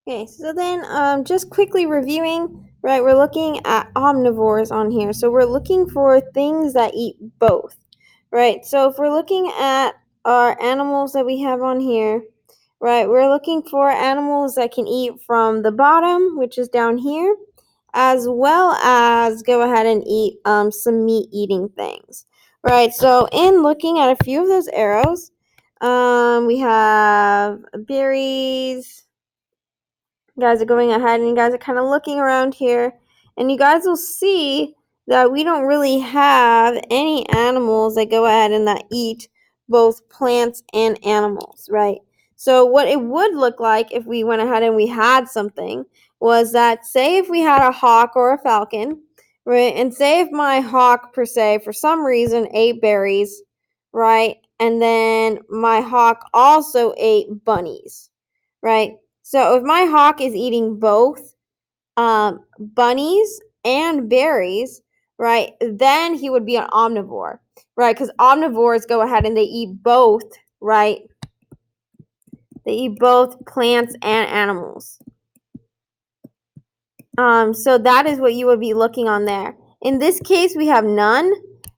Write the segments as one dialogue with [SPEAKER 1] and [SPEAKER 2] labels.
[SPEAKER 1] Okay, so then just quickly reviewing, right, we're looking at omnivores on here. So we're looking for things that eat both, right? So if we're looking at our animals that we have on here, right, we're looking for animals that can eat from the bottom, which is down here, as well as go ahead and eat some meat-eating things, right? So in looking at a few of those arrows, we have berries. You guys are going ahead and you guys are kind of looking around here, and you guys will see that we don't really have any animals that go ahead and that eat both plants and animals, right? So what it would look like if we went ahead and we had something was that, say if we had a hawk or a falcon, right? And say if my hawk per se for some reason ate berries, right? And then my hawk also ate bunnies, right? So if my hawk is eating both bunnies and berries, right, then he would be an omnivore, right? Because omnivores go ahead and they eat both, right? They eat both plants and animals. So that is what you would be looking on there. In this case, we have none,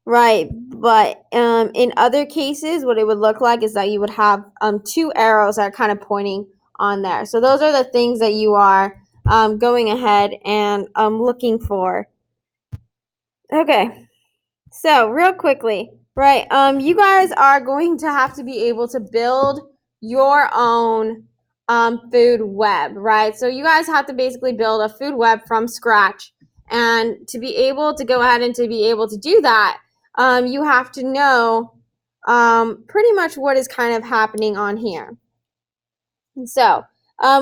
[SPEAKER 1] right? But in other cases, what it would look like is that you would have two arrows that are kind of pointing on there. So those are the things that you are going ahead and looking for. Okay, so real quickly, right? You guys are going to have to be able to build your own food web, right? So you guys have to basically build a food web from scratch, and to be able to go ahead and to be able to do that, you have to know pretty much what is kind of happening on here. So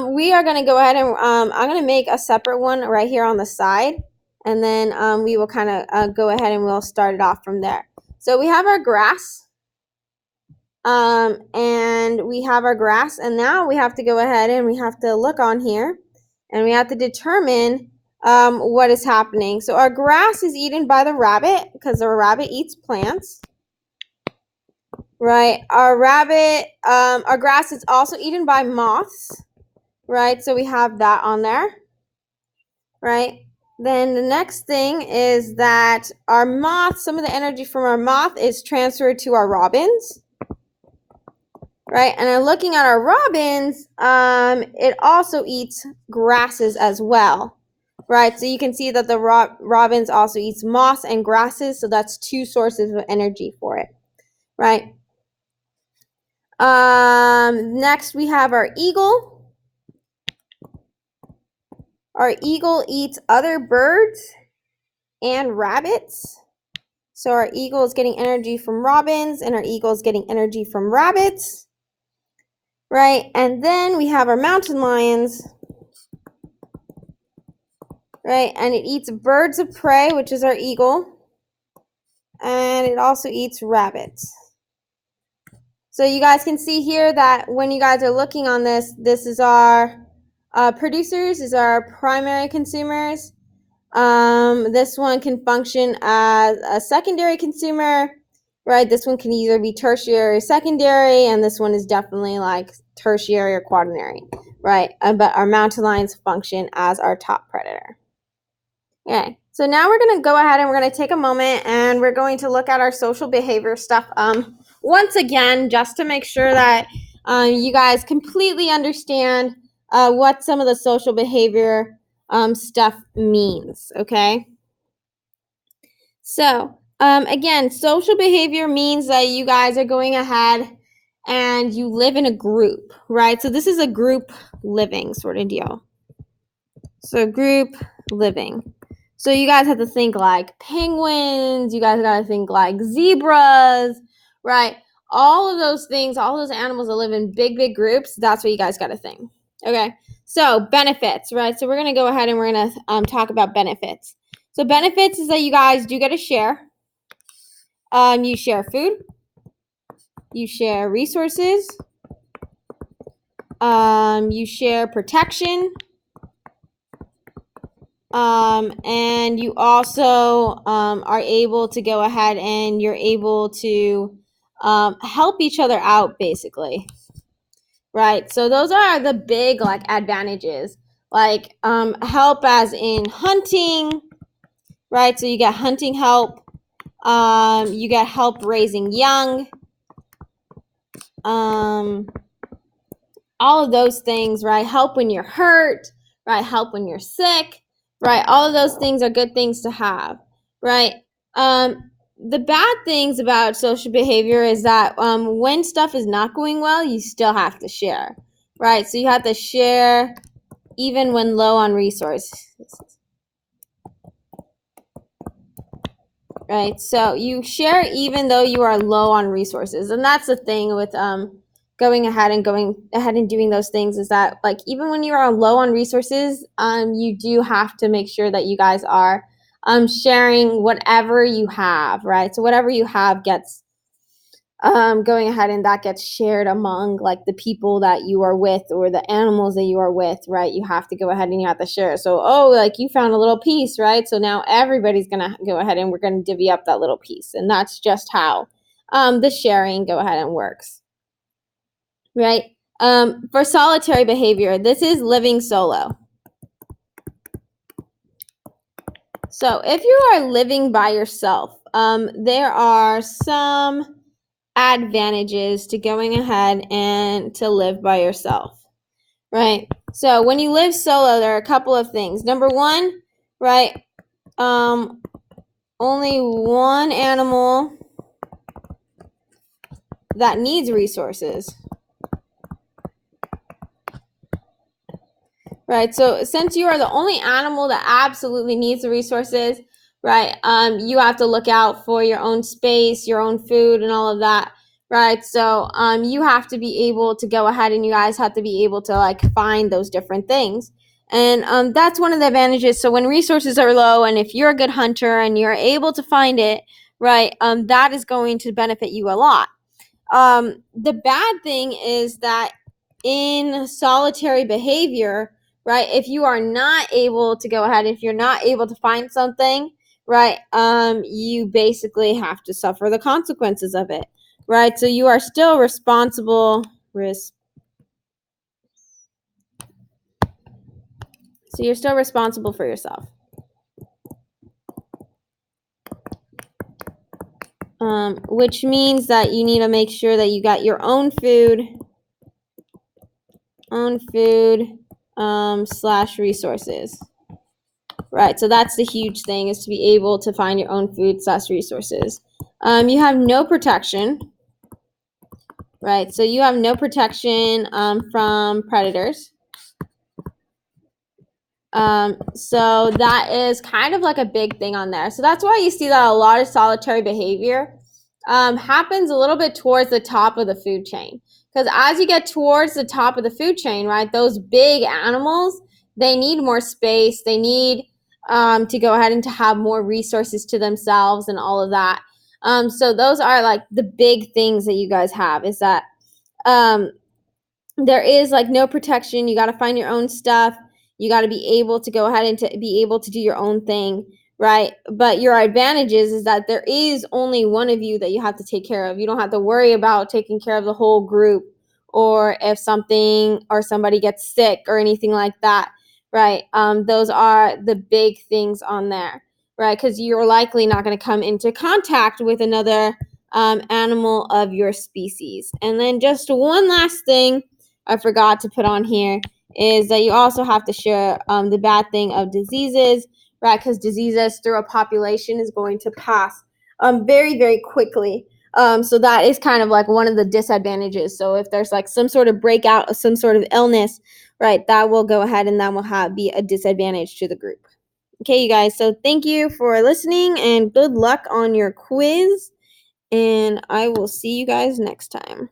[SPEAKER 1] we are going to go ahead and I'm going to make a separate one right here on the side, and then we will kind of go ahead and we'll start it off from there. So we have our grass, and we have our grass, and now we have to go ahead and we have to look on here, and we have to determine what is happening. So our grass is eaten by the rabbit because the rabbit eats plants. Right, our grass is also eaten by moths, right? So we have that on there, right? Then the next thing is that our moth, some of the energy from our moth is transferred to our robins, right? And then looking at our robins, it also eats grasses as well, right? So you can see that the robins also eats moss and grasses, so that's two sources of energy for it, right? Next we have our eagle. Our eagle eats other birds and rabbits. So our eagle is getting energy from robins, and our eagle is getting energy from rabbits, right? And then we have our mountain lions, right? And it eats birds of prey, which is our eagle, and it also eats rabbits. So you guys can see here that when you guys are looking on this, this is our producers, is our primary consumers. This one can function as a secondary consumer, right? This one can either be tertiary or secondary, and this one is definitely like tertiary or quaternary, right? But our mountain lions function as our top predator. Okay, so now we're going to go ahead and we're going to take a moment and we're going to look at our social behavior stuff once again, just to make sure that you guys completely understand what some of the social behavior stuff means, okay? So, again, social behavior means that you guys are going ahead and you live in a group, right? So this is a group living sort of deal. So group living. So you guys have to think like penguins, you guys got to think like zebras, right? All of those things, all those animals that live in big, big groups, that's what you guys got to think. Okay, so benefits, right? So we're going to go ahead and we're going to talk about benefits. So benefits is that you guys do get to share. You share food. You share resources. You share protection. And you also are able to go ahead and you're able to help each other out, basically, right? So those are the big like advantages, like help as in hunting, right? So you get hunting help, you get help raising young, all of those things, right? Help when you're hurt, right? Help when you're sick, right? All of those things are good things to have, right? The bad things about social behavior is that when stuff is not going well, you still have to share, right? So you have to share even when low on resources, right? So you share even though you are low on resources, and that's the thing with going ahead and doing those things is that like even when you are low on resources, you do have to make sure that you guys are sharing whatever you have, right? So whatever you have gets going ahead and that gets shared among like the people that you are with or the animals that you are with, right? You have to go ahead and you have to share. So, oh, like you found a little piece, right? So now everybody's going to go ahead and we're going to divvy up that little piece. And that's just how the sharing go ahead and works, right? For solitary behavior, this is living solo. So if you are living by yourself, there are some advantages to going ahead and to live by yourself, right? So when you live solo, there are a couple of things. Number one, right? Only one animal that needs resources, right? So since you are the only animal that absolutely needs the resources, right? You have to look out for your own space, your own food, and all of that, right? So you have to be able to go ahead and you guys have to be able to like find those different things. And that's one of the advantages. So when resources are low and if you're a good hunter and you're able to find it, right, that is going to benefit you a lot. The bad thing is that in solitary behavior, right, if you are not able to go ahead, if you're not able to find something, right, you basically have to suffer the consequences of it, right? So you are still responsible. So you're still responsible for yourself. Which means that you need to make sure that you got your own food, slash resources. Right, so that's the huge thing is to be able to find your own food slash resources. You have no protection, right? So you have no protection from predators. So that is kind of like a big thing on there. So that's why you see that a lot of solitary behavior happens a little bit towards the top of the food chain. Because as you get towards the top of the food chain, right, those big animals, they need more space. They need to go ahead and to have more resources to themselves and all of that. So those are like the big things that you guys have is that there is like no protection. You got to find your own stuff. You got to be able to go ahead and to be able to do your own thing, right? But your advantages is that there is only one of you that you have to take care of. You don't have to worry about taking care of the whole group or if something or somebody gets sick or anything like that, right? Those are the big things on there, right? Because you're likely not going to come into contact with another animal of your species. And then just one last thing I forgot to put on here is that you also have to share the bad thing of diseases, right? Because diseases through a population is going to pass very, very quickly. So that is kind of like one of the disadvantages. So if there's like some sort of breakout of some sort of illness, right, that will go ahead and that will be a disadvantage to the group. Okay, you guys. So thank you for listening and good luck on your quiz. And I will see you guys next time.